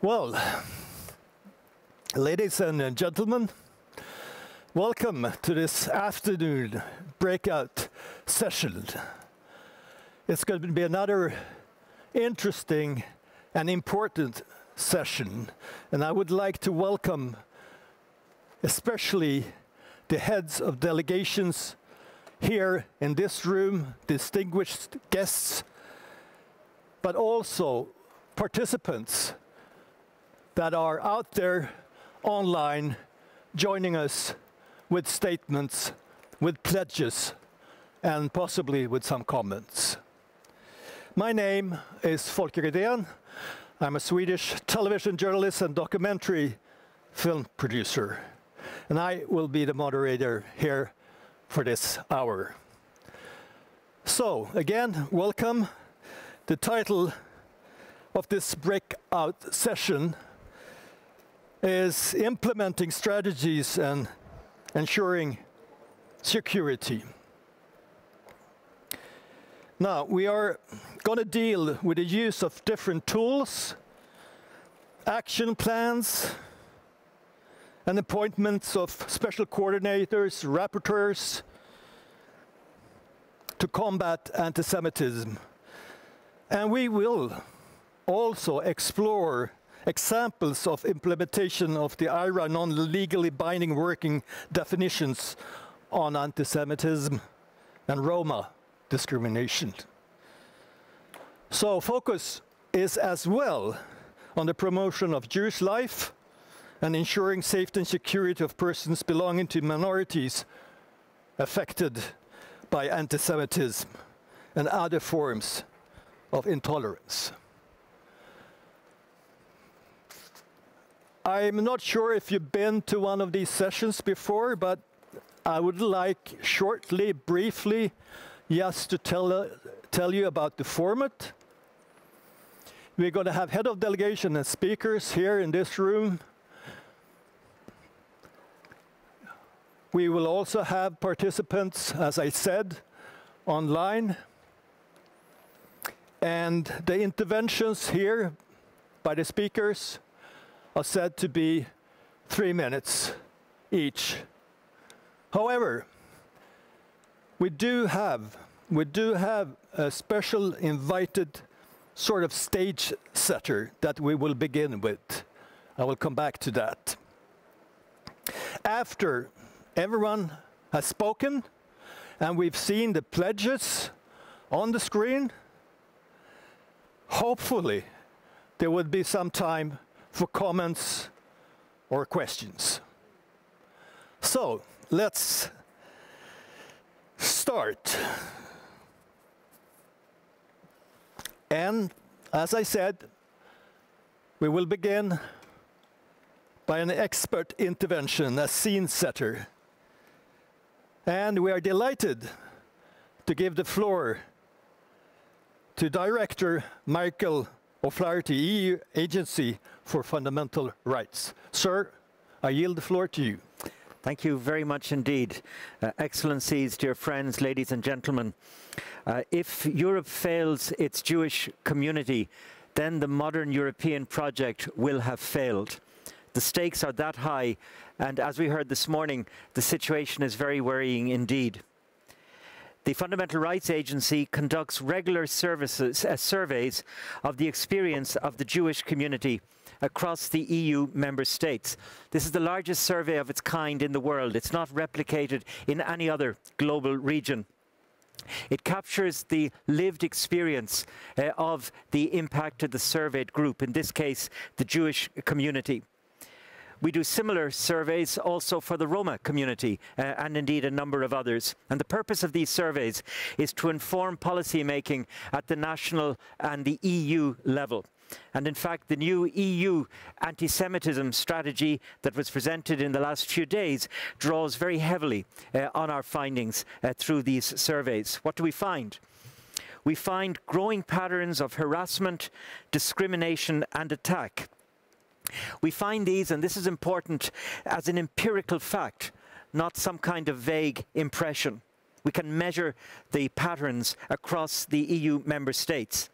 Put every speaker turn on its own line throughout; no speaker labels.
Well, ladies and gentlemen, welcome to this afternoon breakout session. It's going to be another interesting and important session, and I would like to welcome especially the heads of delegations here in this room, distinguished guests, but also participants that are out there online joining us with statements, with pledges, and possibly with some comments. My name is Volcanta. I'm a Swedish television journalist and documentary film producer, and I will be the moderator here for this hour. So, again, welcome. The title of this breakout session is Implementing Strategies and Ensuring Security. Now, we are going to deal with the use of different tools, action plans, and appointments of special coordinators, rapporteurs, to combat antisemitism. And we will also explore examples of implementation of the IHRA non-legally binding working definitions on antisemitism and Roma discrimination. So focus is as well on the promotion of Jewish life and ensuring safety and security of persons belonging to minorities affected by antisemitism and other forms of intolerance. I'm not sure if you've been to one of these sessions before, but I would like shortly, briefly, just to tell you about the format. We're going to have head of delegation and speakers here in this room. We will also have participants, as I said, online. And the interventions here by the speakers are said to be 3 minutes each. However, we do have a special invited sort of stage setter that we will begin with. I will come back to that. After everyone has spoken and we've seen the pledges on the screen, hopefully there would be some time for comments or questions. So let's start. And as I said, we will begin by an expert intervention, a scene setter. And we are delighted to give the floor to Director Michael O'Flaherty, EU Agency for Fundamental Rights. Sir, I yield the floor to you.
Thank you very much indeed. Excellencies, dear friends, ladies and gentlemen. If Europe fails its Jewish community, then the modern European project will have failed. The stakes are that high, and as we heard this morning, the situation is very worrying indeed. The Fundamental Rights Agency conducts regular surveys of the experience of the Jewish community across the EU member states. This is the largest survey of its kind in the world. It's not replicated in any other global region. It captures the lived experience of the impacted, the surveyed group, in this case, the Jewish community. We do similar surveys also for the Roma community and indeed a number of others. And the purpose of these surveys is to inform policy making at the national and the EU level. And in fact, the new EU anti-Semitism strategy that was presented in the last few days draws very heavily on our findings through these surveys. What do we find? We find growing patterns of harassment, discrimination and attack. We find these, and this is important, as an empirical fact, not some kind of vague impression. We can measure the patterns across the EU member states.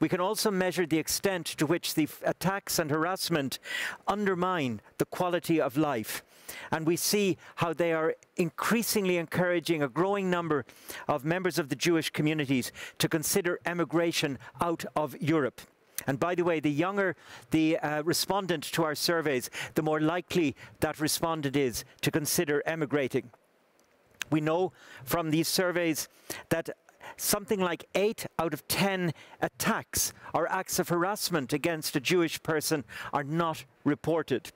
We can also measure the extent to which the attacks and harassment undermine the quality of life. And we see how they are increasingly encouraging a growing number of members of the Jewish communities to consider emigration out of Europe. And by the way, the younger the respondent to our surveys, the more likely that respondent is to consider emigrating. We know from these surveys that something like 8 out of 10 attacks or acts of harassment against a Jewish person are not reported.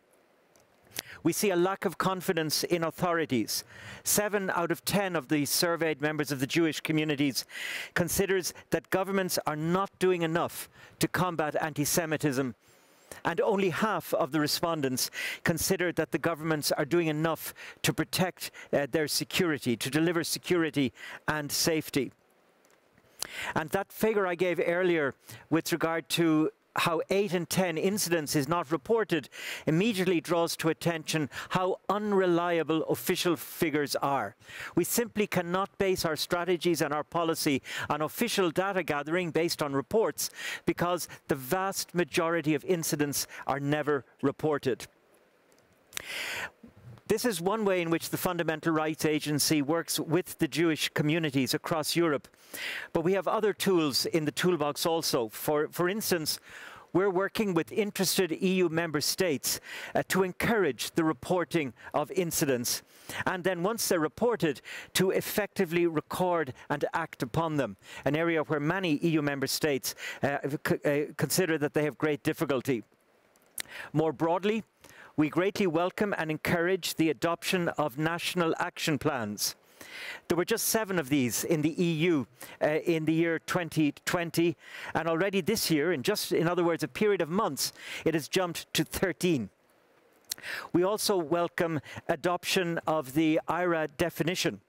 We see a lack of confidence in authorities. 7 out of 10 of the surveyed members of the Jewish communities considers that governments are not doing enough to combat anti-Semitism. And only half of the respondents consider that the governments are doing enough to protect their security, to deliver security and safety. And that figure I gave earlier with regard to how 8 in 10 incidents is not reported immediately draws to attention how unreliable official figures are. We simply cannot base our strategies and our policy on official data gathering based on reports because the vast majority of incidents are never reported. This is one way in which the Fundamental Rights Agency works with the Jewish communities across Europe. But we have other tools in the toolbox also. For instance, we're working with interested EU member states to encourage the reporting of incidents. And then once they're reported, to effectively record and act upon them, an area where many EU member states consider that they have great difficulty. More broadly, we greatly welcome and encourage the adoption of national action plans. There were just 7 of these in the EU in the year 2020, and already this year, in other words, a period of months, it has jumped to 13. We also welcome adoption of the IHRA definition.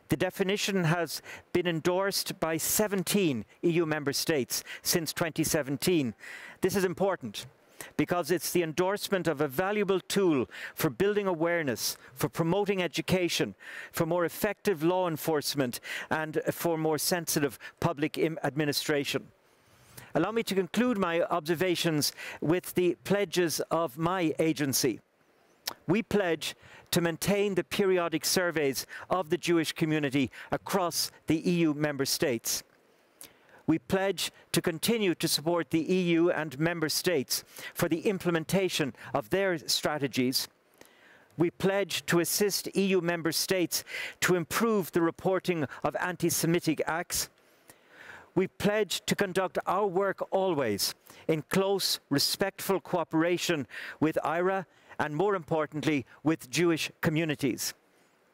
The definition has been endorsed by 17 EU member states since 2017. This is important, because it's the endorsement of a valuable tool for building awareness, for promoting education, for more effective law enforcement, and for more sensitive public administration. Allow me to conclude my observations with the pledges of my agency. We pledge to maintain the periodic surveys of the Jewish community across the EU member states. We pledge to continue to support the EU and member states for the implementation of their strategies. We pledge to assist EU member states to improve the reporting of anti-Semitic acts. We pledge to conduct our work always in close, respectful cooperation with IHRA and, more importantly, with Jewish communities.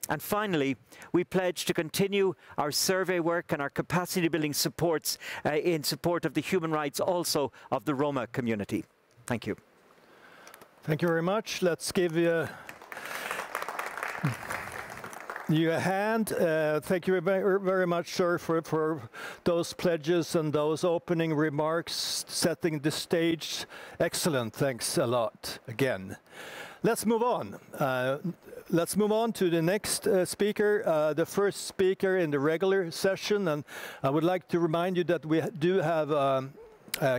And finally, we pledge to continue our survey work and our capacity building supports in support of the human rights also of the Roma community. Thank you.
Thank you very much. Let's give you a hand. Thank you very much, sir, for those pledges and those opening remarks, setting the stage. Excellent. Thanks a lot again. Let's move on. Let's move on to the next speaker, the first speaker in the regular session. And I would like to remind you that we do have a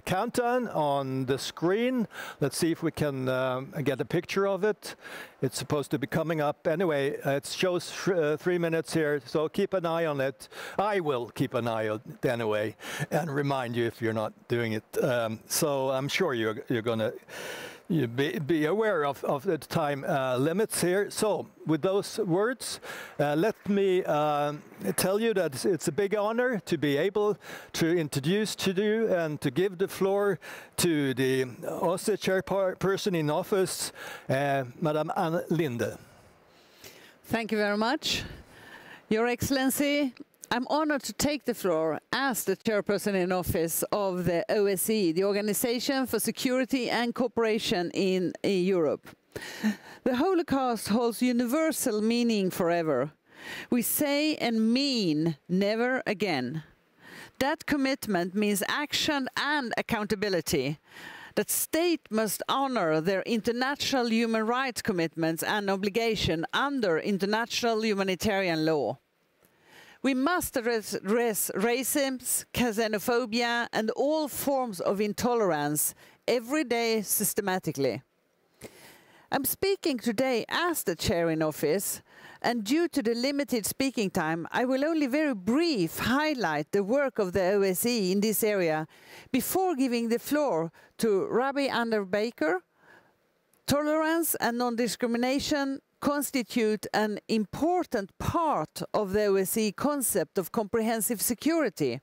countdown on the screen. Let's see if we can get a picture of it. It's supposed to be coming up. Anyway, it shows 3 minutes here, so keep an eye on it. I will keep an eye on it anyway and remind you if you're not doing it. So I'm sure you're going to be aware of the time limits here. So with those words, let me tell you that it's a big honor to be able to introduce to you and to give the floor to the OSCE chairperson in office, Madame Anne Linde.
Thank you very much. Your Excellency, I'm honored to take the floor as the chairperson in office of the OSCE, the Organization for Security and Cooperation in Europe. The Holocaust holds universal meaning forever. We say and mean never again. That commitment means action and accountability. That state must honor their international human rights commitments and obligation under international humanitarian law. We must address racism, xenophobia, and all forms of intolerance every day systematically. I'm speaking today as the chair in office, and due to the limited speaking time, I will only very brief highlight the work of the OSCE in this area before giving the floor to Rabbi Andrew Baker. Tolerance and non-discrimination constitute an important part of the OSCE concept of comprehensive security.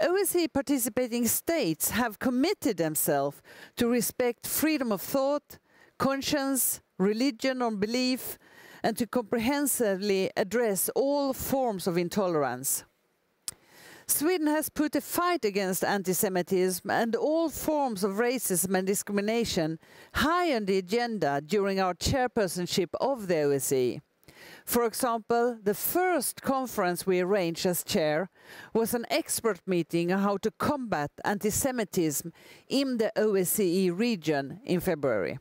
OSCE participating states have committed themselves to respect freedom of thought, conscience, religion or belief, and to comprehensively address all forms of intolerance. Sweden has put a fight against antisemitism and all forms of racism and discrimination high on the agenda during our chairpersonship of the OSCE. For example, the first conference we arranged as chair was an expert meeting on how to combat antisemitism in the OSCE region in February.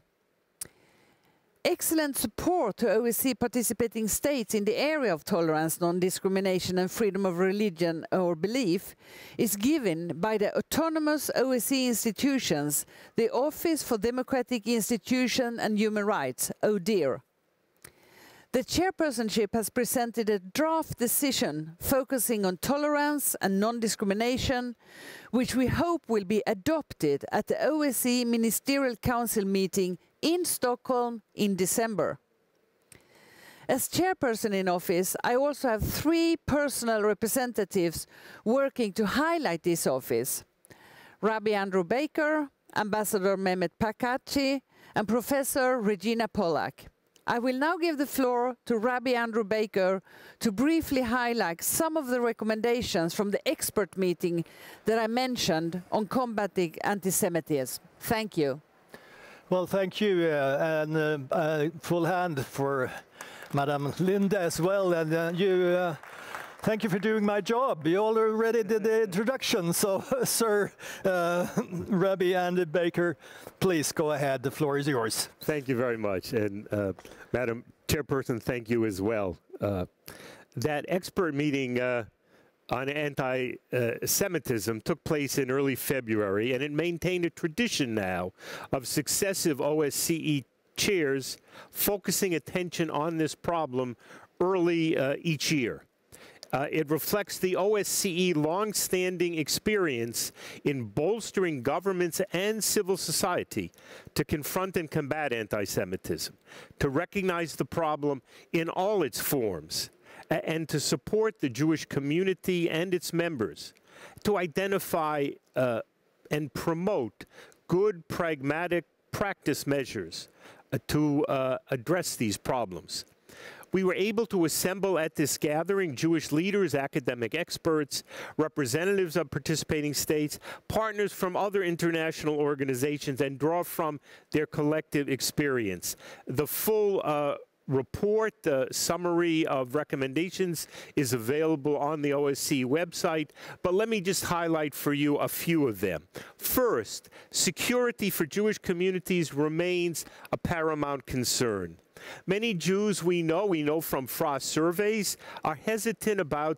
Excellent support to OSCE participating states in the area of tolerance, non-discrimination and freedom of religion or belief is given by the autonomous OSCE institutions, the Office for Democratic Institutions and Human Rights, ODIHR. The chairpersonship has presented a draft decision focusing on tolerance and non-discrimination, which we hope will be adopted at the OSCE Ministerial Council meeting in Stockholm in December. As chairperson in office, I also have 3 personal representatives working to highlight this office: Rabbi Andrew Baker, Ambassador Mehmet Pakachi, and Professor Regina Pollack. I will now give the floor to Rabbi Andrew Baker to briefly highlight some of the recommendations from the expert meeting that I mentioned on combating anti-Semitism. Thank you.
Well, thank you, and full hand for Madam Linda as well, and thank you for doing my job. You already did the introduction, so Sir Rabbi Andy Baker, please go ahead. The floor is yours.
Thank you very much, and Madam Chairperson, thank you as well. That expert meeting on anti-Semitism took place in early February, and it maintained a tradition now of successive OSCE chairs focusing attention on this problem early each year. It reflects the OSCE long-standing experience in bolstering governments and civil society to confront and combat anti-Semitism, to recognize the problem in all its forms, and to support the Jewish community and its members, to identify and promote good, pragmatic practice measures to address these problems. We were able to assemble at this gathering Jewish leaders, academic experts, representatives of participating states, partners from other international organizations, and draw from their collective experience. The full report, the summary of recommendations is available on the OSCE website, but let me just highlight for you a few of them. First, security for Jewish communities remains a paramount concern. Many Jews we know from Frost surveys, are hesitant about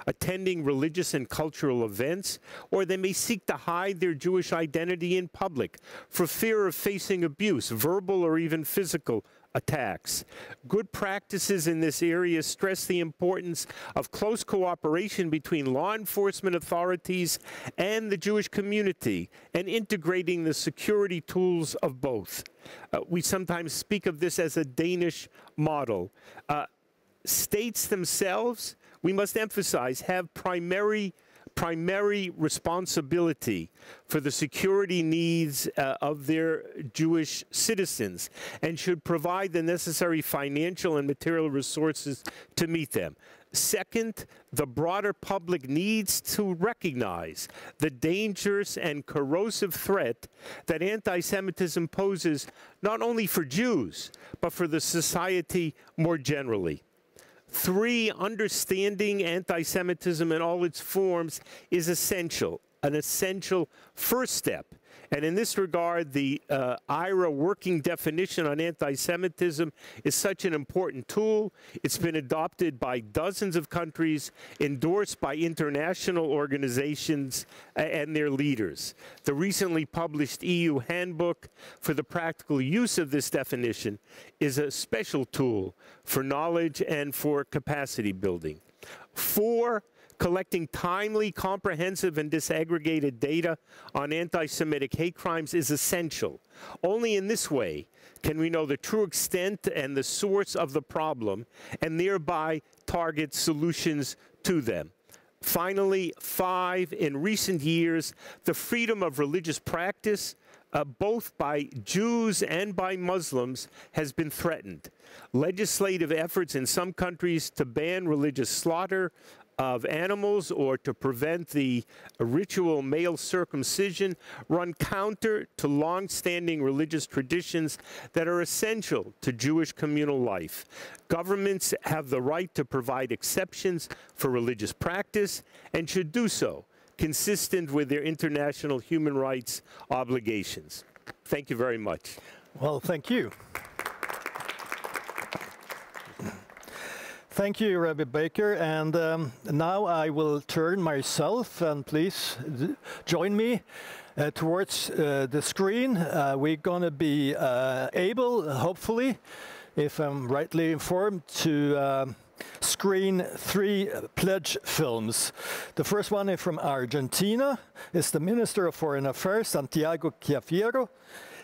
attending religious and cultural events, or they may seek to hide their Jewish identity in public for fear of facing abuse, verbal or even physical attacks. Good practices in this area stress the importance of close cooperation between law enforcement authorities and the Jewish community, and integrating the security tools of both. We sometimes speak of this as a Danish model. States themselves, we must emphasize, have primary responsibility for the security needs of their Jewish citizens, and should provide the necessary financial and material resources to meet them. Second, the broader public needs to recognize the dangerous and corrosive threat that anti-Semitism poses not only for Jews, but for the society more generally. 3, understanding anti-Semitism in all its forms is essential, an essential first step And in this regard, the IHRA working definition on anti-Semitism is such an important tool. It's been adopted by dozens of countries, endorsed by international organizations and their leaders. The recently published EU handbook for the practical use of this definition is a special tool for knowledge and for capacity building. 4, collecting timely, comprehensive, and disaggregated data on anti-Semitic hate crimes is essential. Only in this way can we know the true extent and the source of the problem and thereby target solutions to them. Finally, 5, in recent years, the freedom of religious practice, both by Jews and by Muslims, has been threatened. Legislative efforts in some countries to ban religious slaughter of animals or to prevent the ritual male circumcision run counter to long-standing religious traditions that are essential to Jewish communal life. Governments have the right to provide exceptions for religious practice and should do so consistent with their international human rights obligations. Thank you very much.
Well, thank you. Thank you, Rabbi Baker. And now I will turn myself, and please join me towards the screen. We're going to be able, hopefully, if I'm rightly informed, to screen 3 pledge films. The first one is from Argentina. It's the Minister of Foreign Affairs, Santiago Chiafiero.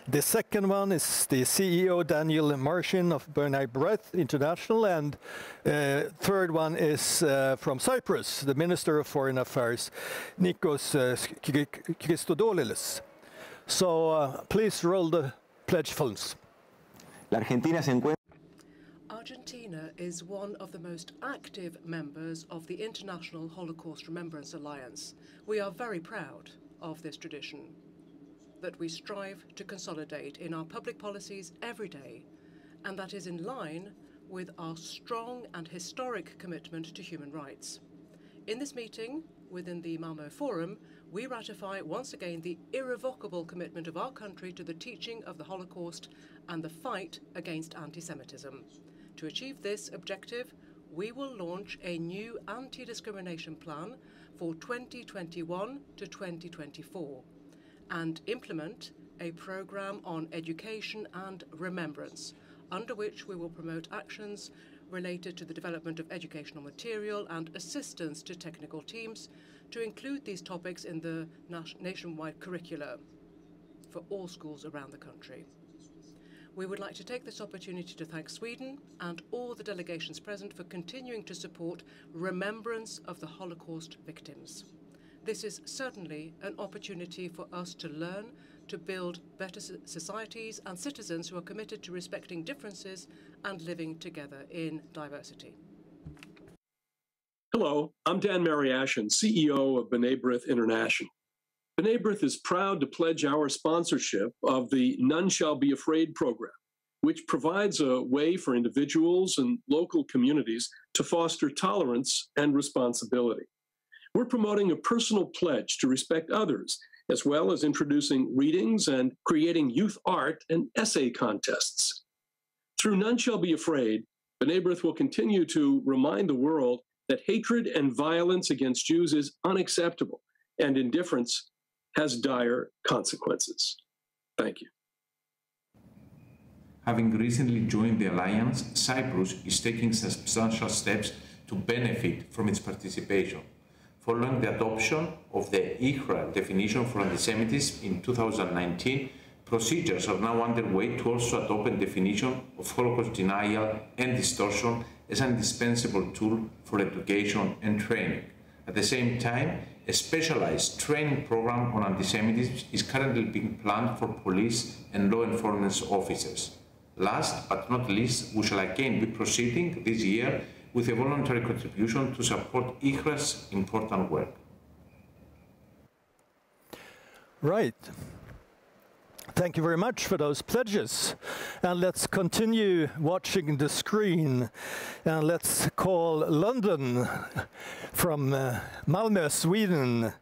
The second one is the CEO, Daniel Marshin of B'nai B'rith International. And third one is from Cyprus, the Minister of Foreign Affairs, Nikos Christodoulides. So please roll the pledge films.
Argentina is one of the most active members of the International Holocaust Remembrance Alliance. We are very proud of this tradition that we strive to consolidate in our public policies every day, and that is in line with our strong and historic commitment to human rights. In this meeting, within the Malmö Forum, we ratify once again the irrevocable commitment of our country to the teaching of the Holocaust and the fight against anti-Semitism. To achieve this objective, we will launch a new anti-discrimination plan for 2021 to 2024 and implement a program on education and remembrance, under which we will promote actions related to the development of educational material and assistance to technical teams to include these topics in the nationwide curricula for all schools around the country. We would like to take this opportunity to thank Sweden and all the delegations present for continuing to support remembrance of the Holocaust victims. This is certainly an opportunity for us to learn, to build better societies and citizens who are committed to respecting differences and living together in diversity.
Hello, I'm Dan Mariashin, CEO of B'nai B'rith International. B'nai B'rith is proud to pledge our sponsorship of the None Shall Be Afraid program, which provides a way for individuals and local communities to foster tolerance and responsibility. We're promoting a personal pledge to respect others, as well as introducing readings and creating youth art and essay contests. Through None Shall Be Afraid, B'nai B'rith will continue to remind the world that hatred and violence against Jews is unacceptable, and indifference has dire consequences. Thank you.
Having recently joined the Alliance, Cyprus is taking substantial steps to benefit from its participation. Following the adoption of the IHRA definition for antisemitism in 2019, procedures are now underway to also adopt a definition of Holocaust denial and distortion as an indispensable tool for education and training. At the same time, a specialized training program on antisemitism is currently being planned for police and law enforcement officers. Last but not least, we shall again be proceeding this year with a voluntary contribution to support IHRA's important work.
Right. Thank you very much for those pledges. And let's continue watching the screen. And let's call London from Malmö, Sweden.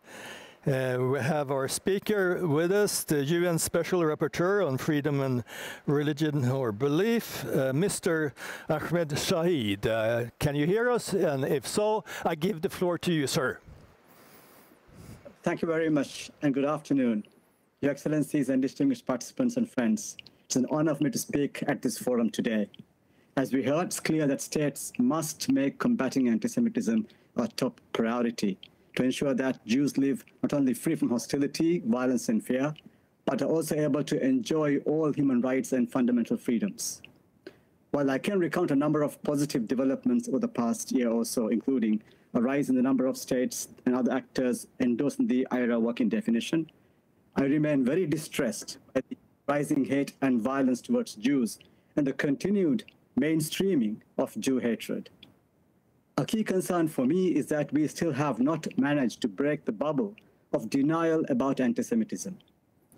We have our speaker with us, the UN Special Rapporteur on Freedom and Religion or Belief, Mr. Ahmed Shahid. Can you hear us? And if so, I give the floor to you, sir.
Thank you very much, and good afternoon, Your Excellencies and distinguished participants and friends. It's an honor for me to speak at this forum today. As we heard, it's clear that states must make combating anti-Semitism a top priority to ensure that Jews live not only free from hostility, violence, and fear, but are also able to enjoy all human rights and fundamental freedoms. While I can recount a number of positive developments over the past year or so, including a rise in the number of states and other actors endorsing the IHRA working definition, I remain very distressed by the rising hate and violence towards Jews and the continued mainstreaming of Jew hatred. A key concern for me is that we still have not managed to break the bubble of denial about anti-Semitism,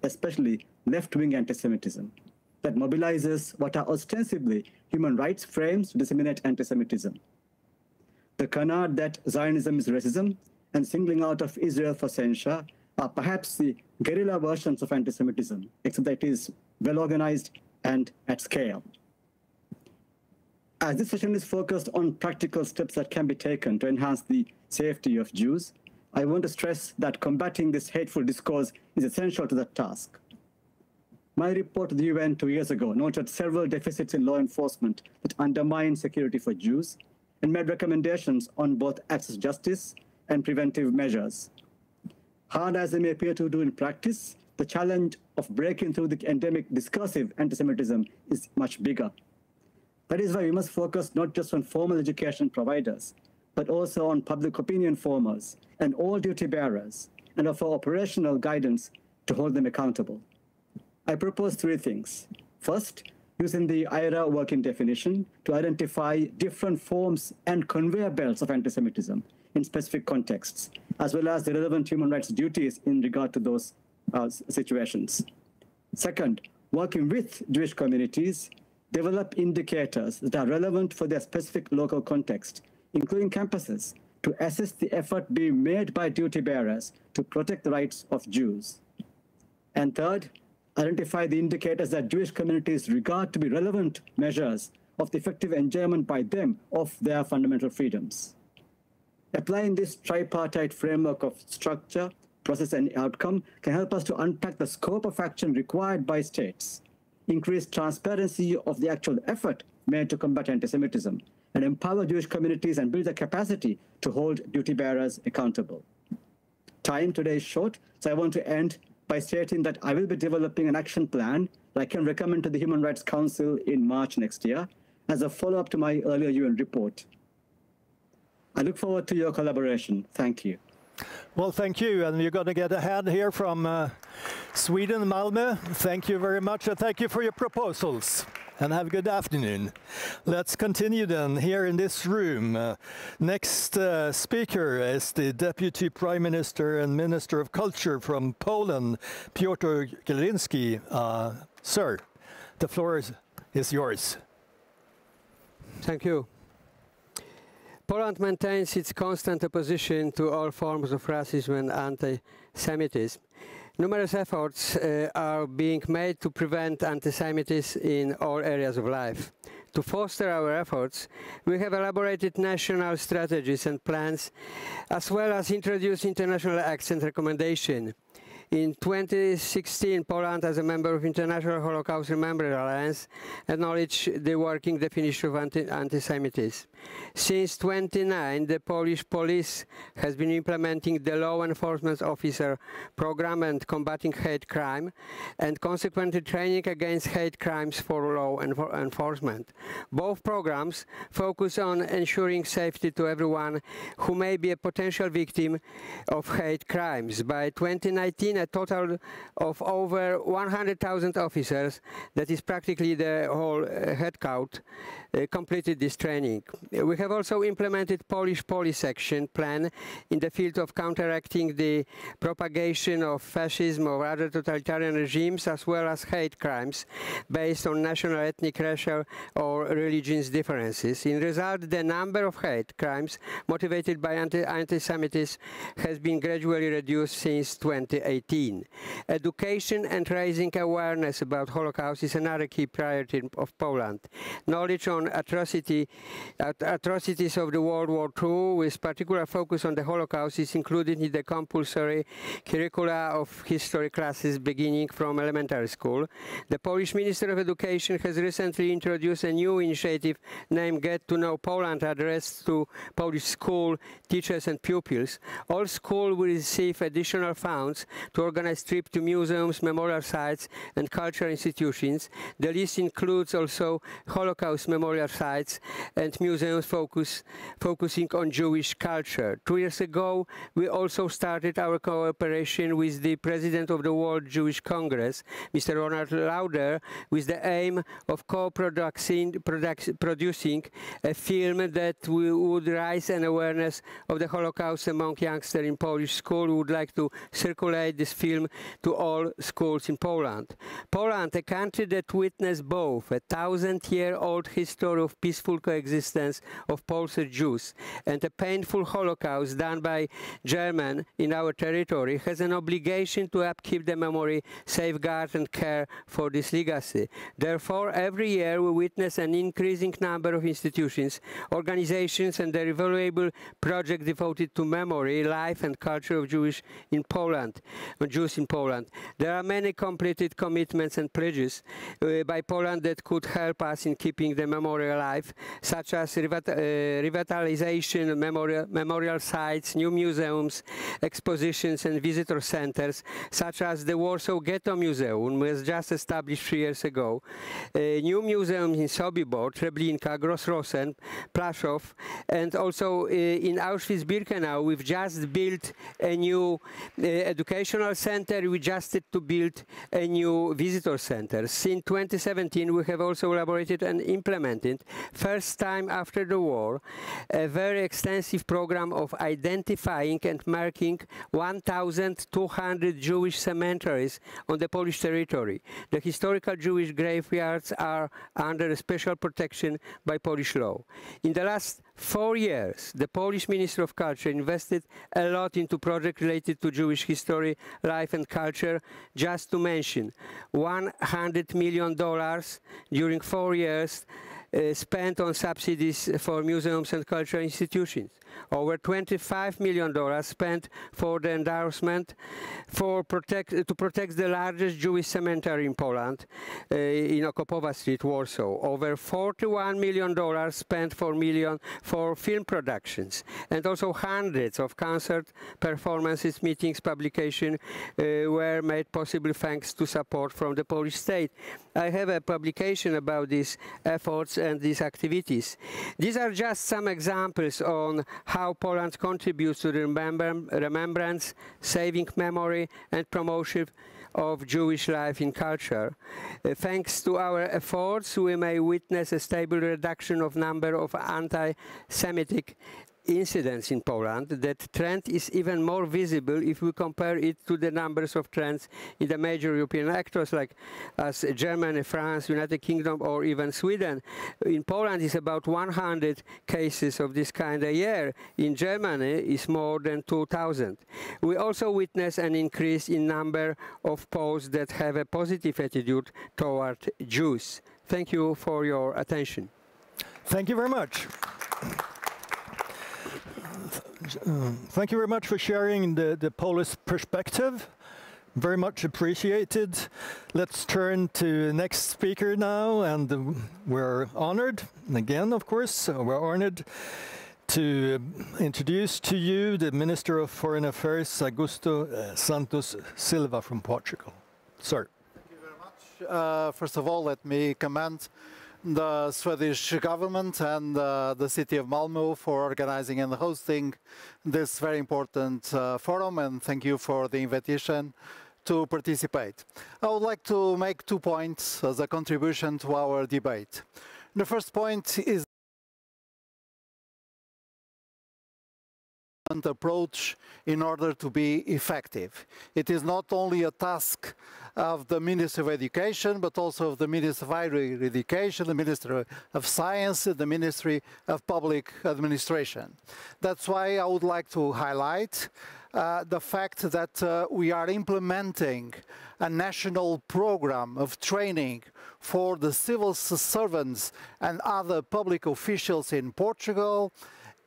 especially left-wing anti-Semitism, that mobilizes what are ostensibly human rights frames to disseminate anti-Semitism. The canard that Zionism is racism and singling out of Israel for censure are perhaps the guerrilla versions of anti-Semitism, except that it is well-organized and at scale. As this session is focused on practical steps that can be taken to enhance the safety of Jews, I want to stress that combating this hateful discourse is essential to that task. My report to the UN 2 years ago noted several deficits in law enforcement that undermine security for Jews and made recommendations on both access to justice and preventive measures. Hard as they may appear to do in practice, the challenge of breaking through the endemic discursive anti-Semitism is much bigger. That is why we must focus not just on formal education providers, but also on public opinion formers and all duty bearers, and offer operational guidance to hold them accountable. I propose three things. First, using the IHRA working definition to identify different forms and conveyor belts of anti-Semitism in specific contexts, as well as the relevant human rights duties in regard to those situations. Second, working with Jewish communities, develop indicators that are relevant for their specific local context, including campuses, to assess the effort being made by duty bearers to protect the rights of Jews. And third, identify the indicators that Jewish communities regard to be relevant measures of the effective enjoyment by them of their fundamental freedoms. Applying this tripartite framework of structure, process, and outcome can help us to unpack the scope of action required by states, increase transparency of the actual effort made to combat anti-Semitism, and empower Jewish communities and build the capacity to hold duty bearers accountable. Time today is short, so I want to end by stating that I will be developing an action plan that I can recommend to the Human Rights Council in March next year as a follow-up to my earlier UN report. I look forward to your collaboration. Thank you.
Well, thank you. And you're going to get a hand here from Sweden, Malmö. Thank you very much, and thank you for your proposals. And have a good afternoon. Let's continue then here in this room. Next speaker is the Deputy Prime Minister and Minister of Culture from Poland, Piotr Glinski. Sir, the floor is yours.
Thank you. Poland maintains its constant opposition to all forms of racism and anti-Semitism. Numerous efforts are being made to prevent anti-Semitism in all areas of life. To foster our efforts, we have elaborated national strategies and plans, as well as introduced international acts and recommendations. In 2016, Poland, as a member of International Holocaust Remembrance Alliance, acknowledged the working definition of anti-Semitism. Since 2009, the Polish police has been implementing the Law Enforcement Officer Program and combating hate crime, and consequently training against hate crimes for law enforcement. Both programs focus on ensuring safety to everyone who may be a potential victim of hate crimes. By 2019, a total of over 100,000 officers, that is practically the whole headcount, completed this training. We have also implemented Polish police action plan in the field of counteracting the propagation of fascism or other totalitarian regimes, as well as hate crimes based on national, ethnic, racial or religious differences. In result, the number of hate crimes motivated by anti-Semitism has been gradually reduced since 2018. Education and raising awareness about Holocaust is another key priority of Poland. Knowledge on atrocities of the World War II, with particular focus on the Holocaust, is included in the compulsory curricula of history classes beginning from elementary school. The Polish Minister of Education has recently introduced a new initiative named Get to Know Poland, addressed to Polish school teachers and pupils. All schools will receive additional funds to organize trips to museums, memorial sites, and cultural institutions. The list includes also Holocaust memorial sites and museums focusing on Jewish culture. 2 years ago, we also started our cooperation with the President of the World Jewish Congress, Mr. Ronald Lauder, with the aim of producing a film that would raise an awareness of the Holocaust among youngsters in Polish schools. We would like to circulate this film to all schools in Poland. Poland, a country that witnessed both a 1,000-year-old history of peaceful coexistence of Poles and Jews and a painful Holocaust done by Germans in our territory, has an obligation to upkeep the memory, safeguard and care for this legacy. Therefore, every year we witness an increasing number of institutions, organizations and the valuable project devoted to memory, life and culture of Jews in Poland. There are many completed commitments and pledges by Poland that could help us in keeping the memory alive, such as revitalization, memorial sites, new museums, expositions and visitor centers, such as the Warsaw Ghetto Museum was just established 3 years ago. New museums in Sobibor, Treblinka, Gross-Rosen, Plaszow, and also in Auschwitz-Birkenau, we've just built a new educational center. We just to build a new visitor center. Since 2017, we have also elaborated and implemented, first time after the war, a very extensive program of identifying and marking 1,200 Jewish cemeteries on the Polish territory. The historical Jewish graveyards are under special protection by Polish law. In the last 4 years, the Polish Ministry of Culture invested a lot into projects related to Jewish history, life and culture. Just to mention, $100 million during 4 years spent on subsidies for museums and cultural institutions. Over $25 million spent for the endorsement to protect the largest Jewish cemetery in Poland, in Okopowa Street, Warsaw. Over $41 million spent for film productions, and also hundreds of concert performances, meetings, publications were made possible thanks to support from the Polish state. I have a publication about these efforts and these activities. These are just some examples on how Poland contributes to the remembrance, saving memory, and promotion of Jewish life in culture. Thanks to our efforts, we may witness a stable reduction of number of anti-Semitic incidents in Poland. That trend is even more visible if we compare it to the numbers of trends in the major European actors like as Germany, France, United Kingdom, or even Sweden. In Poland, it's about 100 cases of this kind a year. In Germany, it's more than 2,000. We also witness an increase in number of Poles that have a positive attitude toward Jews. Thank you for your attention.
Thank you very much. Thank you very much for sharing the Polish perspective. Very much appreciated. Let's turn to the next speaker now, and we're honored, again, of course, we're honored to introduce to you the Minister of Foreign Affairs, Augusto Santos Silva from Portugal. Sir.
Thank you very much. First of all, let me commend the Swedish government and the city of Malmö for organizing and hosting this very important forum, and thank you for the invitation to participate. I would like to make 2 points as a contribution to our debate. The first point is approach in order to be effective. It is not only a task of the Ministry of Education, but also of the Ministry of Higher Education, the Ministry of Science, the Ministry of Public Administration. That's why I would like to highlight the fact that we are implementing a national program of training for the civil servants and other public officials in Portugal,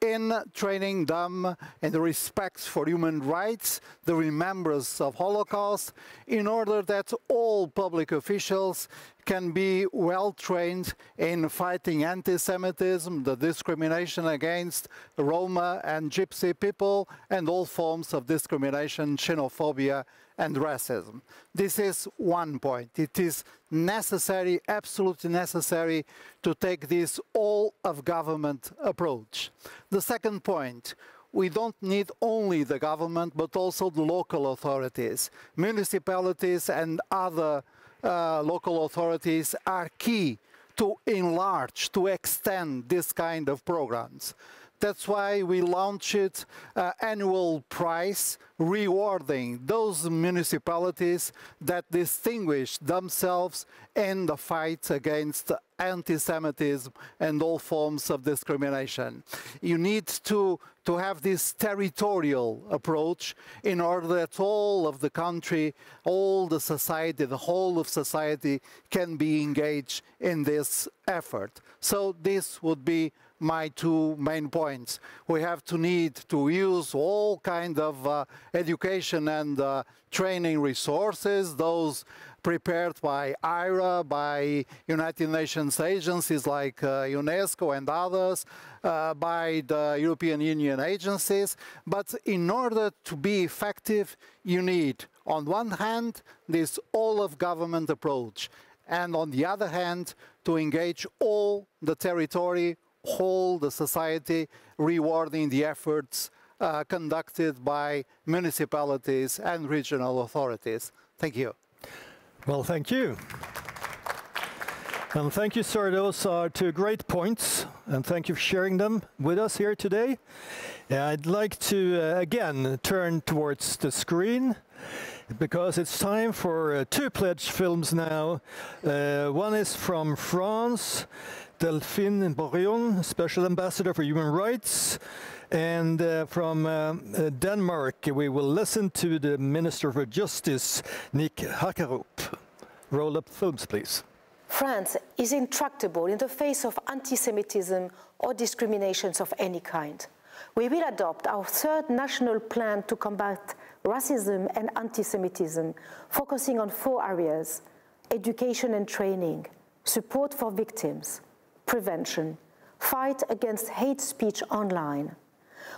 in training them in the respect for human rights, the remembrance of Holocaust, in order that all public officials can be well trained in fighting anti-Semitism, the discrimination against Roma and Gypsy people, and all forms of discrimination, xenophobia, and racism. This is one point. It is necessary, absolutely necessary, to take this all-of-government approach. The second point, we don't need only the government, but also the local authorities. Municipalities and other local authorities are key to enlarge, to extend this kind of programs. That's why we launched an annual prize rewarding those municipalities that distinguish themselves in the fight against anti-Semitism and all forms of discrimination. You need to have this territorial approach in order that all of the country, all the society, the whole of society can be engaged in this effort. So this would be my 2 main points. We have to need to use all kinds of education and training resources, those prepared by IHRA, by United Nations agencies like UNESCO and others, by the European Union agencies. But in order to be effective, you need, on one hand, this all-of-government approach, and on the other hand, to engage all the territory, whole the society, rewarding the efforts conducted by municipalities and regional authorities. Thank you.
Well, thank you. And thank you, sir. Those are 2 great points, and thank you for sharing them with us here today. I'd like to, again, turn towards the screen, because it's time for 2 pledged films now. One is from France, Delphine Borion, Special Ambassador for Human Rights, and from Denmark, we will listen to the Minister for Justice, Nick Hagerup. Roll up films, please.
France is intractable in the face of anti-Semitism or discriminations of any kind. We will adopt our 3rd national plan to combat racism and anti-Semitism, focusing on 4 areas: education and training, support for victims, prevention, fight against hate speech online.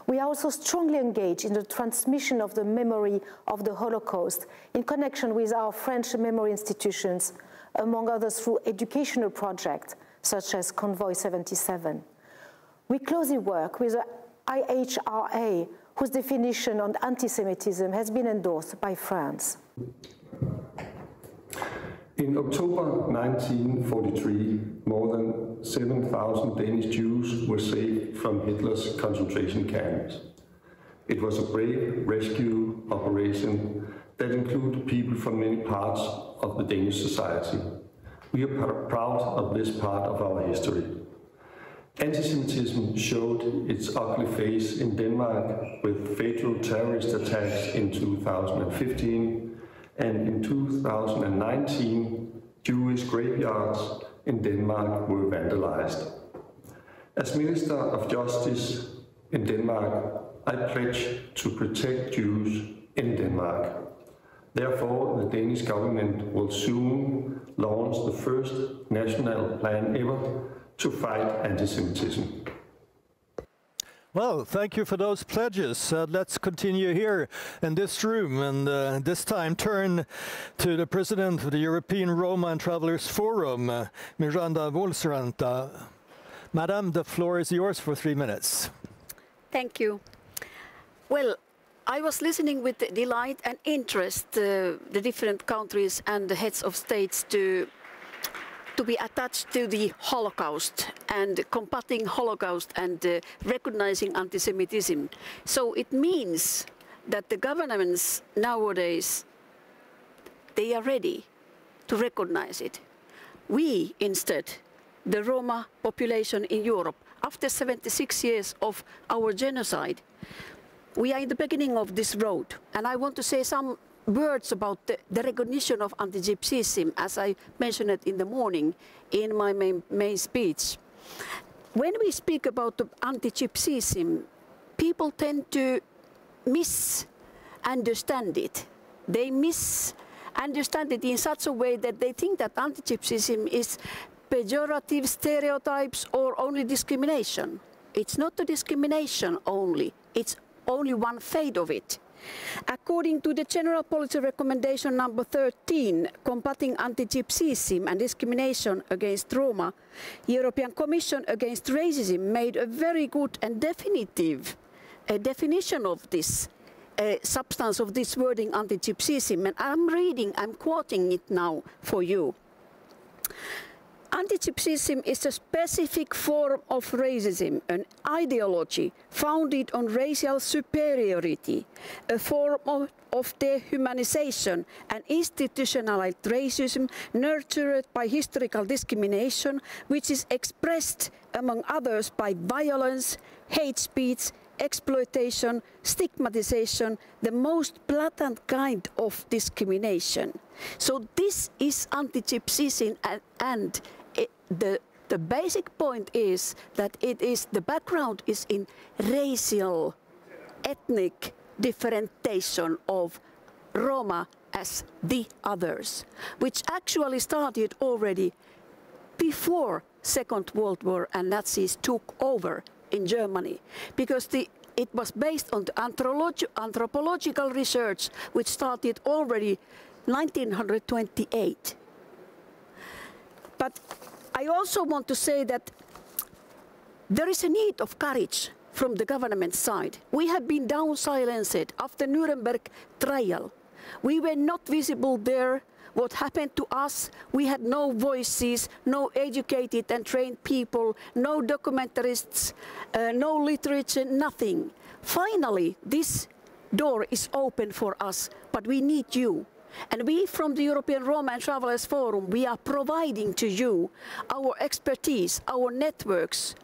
We are also strongly engaged in the transmission of the memory of the Holocaust in connection with our French memory institutions, among others through educational projects such as Convoy 77. We closely work with the IHRA, whose definition on anti-Semitism has been endorsed by France.
In October 1943, more than 7,000 Danish Jews were saved from Hitler's concentration camps. It was a brave rescue operation that included people from many parts of the Danish society. We are proud of this part of our history. Antisemitism showed its ugly face in Denmark with fatal terrorist attacks in 2015, and in 2019, Jewish graveyards in Denmark were vandalized. As Minister of Justice in Denmark, I pledge to protect Jews in Denmark. Therefore, the Danish government will soon launch the first national plan ever to fight anti-Semitism.
Well, thank you for those pledges. Let's continue here in this room, and this time turn to the President of the European Roma and Travelers Forum, Miranda Volcanta. Madam, the floor is yours for 3 minutes.
Thank you. Well, I was listening with delight and interest the different countries and the heads of states to be attached to the Holocaust and combating Holocaust and recognizing antisemitism. So it means that the governments nowadays, they are ready to recognize it. We, instead, the Roma population in Europe, after 76 years of our genocide, we are in the beginning of this road. And I want to say some words about the recognition of antigypsyism, as I mentioned it in the morning in my main speech. When we speak about the antigypsyism, people tend to misunderstand it. They misunderstand it in such a way that they think that antigypsyism is pejorative stereotypes or only discrimination. It's not the discrimination only, it's only one fade of it. According to the General Policy Recommendation number 13, Combating Antigypsyism and Discrimination against Roma, European Commission Against Racism made a very good and definitive definition of this substance of this wording antigypsyism, and I'm quoting it now for you. Antigypsyism is a specific form of racism, an ideology founded on racial superiority, a form of dehumanization and institutionalized racism nurtured by historical discrimination, which is expressed, among others, by violence, hate speech, exploitation, stigmatization, the most blatant kind of discrimination. So this is antigypsyism, and the basic point is that the background is in racial, ethnic differentiation of Roma as the others, which actually started already before Second World War and Nazis took over in Germany, because it was based on the anthropological research which started already 1928. But I also want to say that there is a need of courage from the government side. We have been down-silenced after Nuremberg trial. We were not visible there. What happened to us? We had no voices, no educated and trained people, no documentarists, no literature, nothing. Finally, this door is open for us, but we need you. And we, from the European Roma and Travelers Forum, we are providing to you our expertise, our networks,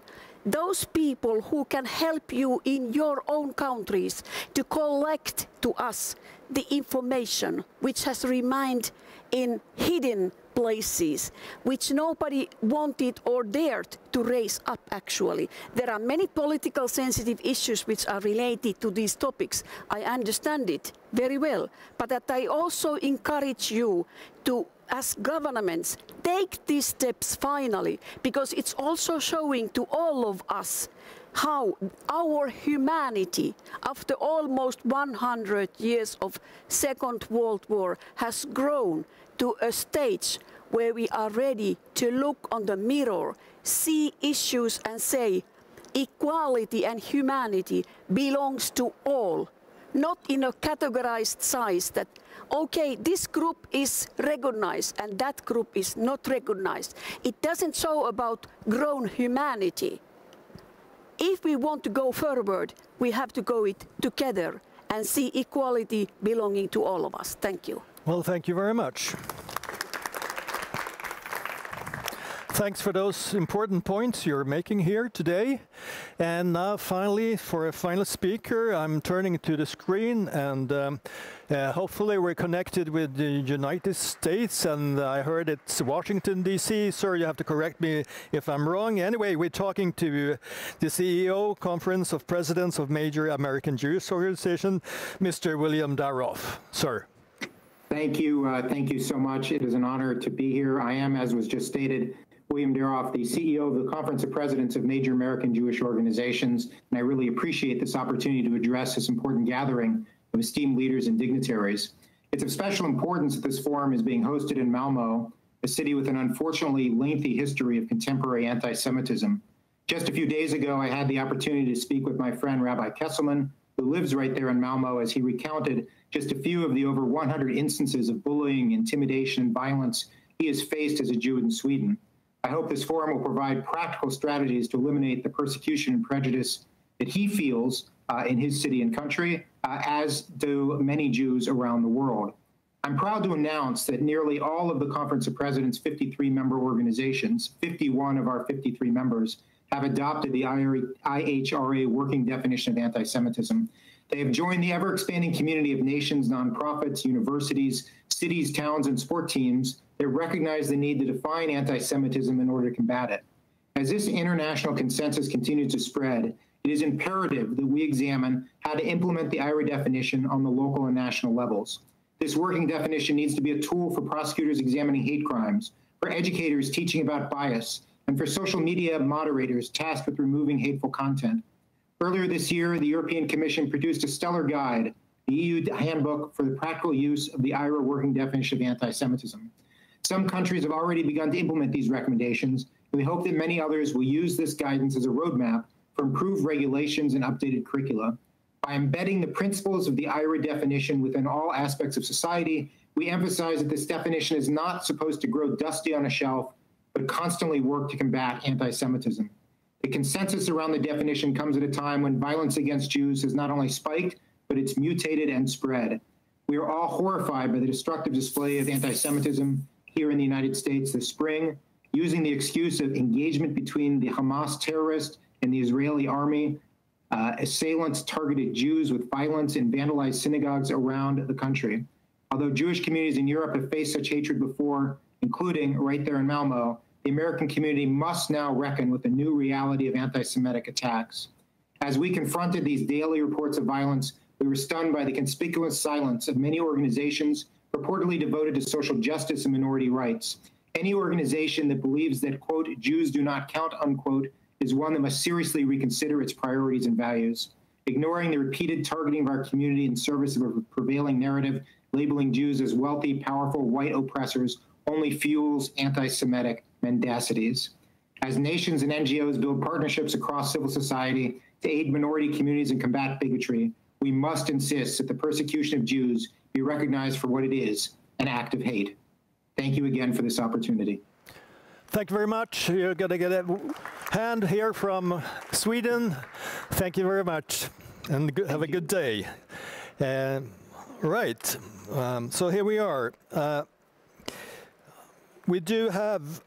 those people who can help you in your own countries to collect to us the information which has remained in hidden places, which nobody wanted or dared to raise up actually. There are many political sensitive issues which are related to these topics. I understand it very well, but that I also encourage you to, as governments, take these steps finally, because it's also showing to all of us how our humanity, after almost 100 years of Second World War, has grown to a stage where we are ready to look on the mirror, see issues and say, equality and humanity belongs to all, not in a categorized size that, okay, this group is recognized and that group is not recognized. It doesn't show about grown humanity. If we want to go forward, we have to go it together and see equality belonging to all of us. Thank you.
Well, thank you very much. Thanks for those important points you're making here today. And now, finally, for a final speaker, I'm turning to the screen, and hopefully we're connected with the United States, and I heard it's Washington, D.C. Sir, you have to correct me if I'm wrong. Anyway, we're talking to the CEO, Conference of Presidents of Major American Jewish Organization, Mr. William Daroff. Sir.
Thank you so much. It is an honor to be here. I am, as was just stated, William Daroff, the CEO of the Conference of Presidents of Major American Jewish Organizations, and I really appreciate this opportunity to address this important gathering of esteemed leaders and dignitaries. It's of special importance that this forum is being hosted in Malmö, a city with an unfortunately lengthy history of contemporary anti-Semitism. Just a few days ago, I had the opportunity to speak with my friend Rabbi Kesselman, who lives right there in Malmo, as he recounted just a few of the over 100 instances of bullying, intimidation, and violence he has faced as a Jew in Sweden. I hope this forum will provide practical strategies to eliminate the persecution and prejudice that he feels in his city and country, as do many Jews around the world. I'm proud to announce that nearly all of the Conference of Presidents' 53 member organizations, 51 of our 53 members, have adopted the IHRA working definition of anti-Semitism. They have joined the ever-expanding community of nations, nonprofits, universities, cities, towns, and sport teams that recognize the need to define anti-Semitism in order to combat it. As this international consensus continues to spread, it is imperative that we examine how to implement the IHRA definition on the local and national levels. This working definition needs to be a tool for prosecutors examining hate crimes, for educators teaching about bias, and for social media moderators tasked with removing hateful content. Earlier this year, the European Commission produced a stellar guide, the EU Handbook for the Practical Use of the IHRA Working Definition of Anti-Semitism. Some countries have already begun to implement these recommendations, and we hope that many others will use this guidance as a roadmap for improved regulations and updated curricula. By embedding the principles of the IHRA definition within all aspects of society, we emphasize that this definition is not supposed to grow dusty on a shelf, but constantly work to combat anti-Semitism. The consensus around the definition comes at a time when violence against Jews has not only spiked, but it's mutated and spread. We are all horrified by the destructive display of anti-Semitism here in the United States this spring, using the excuse of engagement between the Hamas terrorists and the Israeli army. Assailants targeted Jews with violence and vandalized synagogues around the country. Although Jewish communities in Europe have faced such hatred before, including right there in Malmo, the American community must now reckon with the new reality of anti-Semitic attacks. As we confronted these daily reports of violence, we were stunned by the conspicuous silence of many organizations purportedly devoted to social justice and minority rights. Any organization that believes that, quote, Jews do not count, unquote, is one that must seriously reconsider its priorities and values. Ignoring the repeated targeting of our community in service of a prevailing narrative, labeling Jews as wealthy, powerful, white oppressors only fuels anti-Semitic mendacities. As nations and NGOs build partnerships across civil society to aid minority communities and combat bigotry, we must insist that the persecution of Jews be recognized for what it is, an act of hate. Thank you again for this opportunity.
Thank you very much. You're going to get a hand here from Sweden. Thank you very much, and have a good day. Right, so here we are. We do have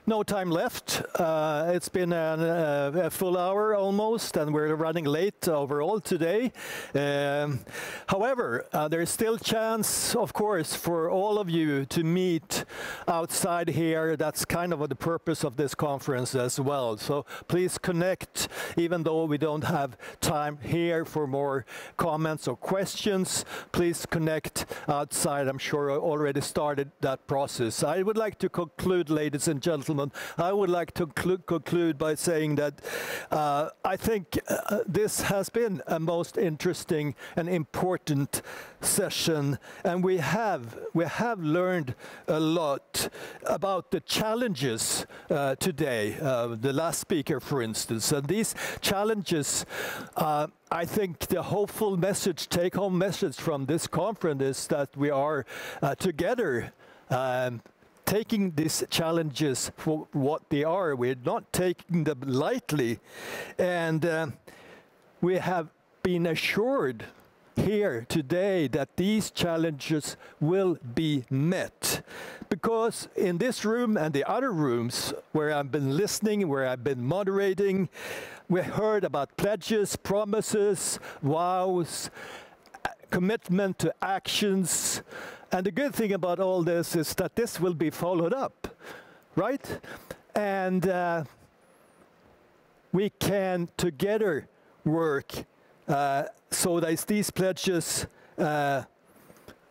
no time left. It's been a full hour almost, and we're running late overall today. However, there is still chance, of course, for all of you to meet outside here. That's kind of the purpose of this conference as well. So please connect, even though we don't have time here for more comments or questions. Please connect outside. I'm sure I already started that process. I would like to conclude, ladies and gentlemen. I would like to conclude by saying that I think this has been a most interesting and important session, and we have learned a lot about the challenges today. The last speaker, for instance, and these challenges. I think the hopeful message, take-home message from this conference is that we are together. Taking these challenges for what they are. We're not taking them lightly. And we have been assured here today that these challenges will be met. Because in this room and the other rooms where I've been listening, where I've been moderating, we heard about pledges, promises, vows, commitment to actions. And the good thing about all this is that this will be followed up, right? And we can together work so that these pledges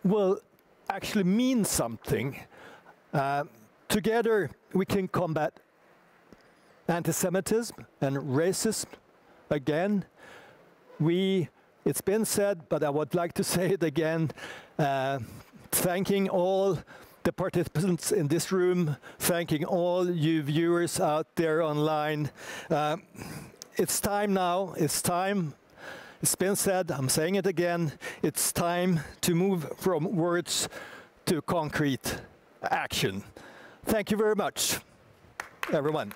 will actually mean something. Together we can combat anti-Semitism and racism. Again, it's been said, but I would like to say it again, thanking all the participants in this room, thanking all you viewers out there online. It's time now, it's time It's been said, I'm saying it again, it's time to move from words to concrete action. Thank you very much, everyone.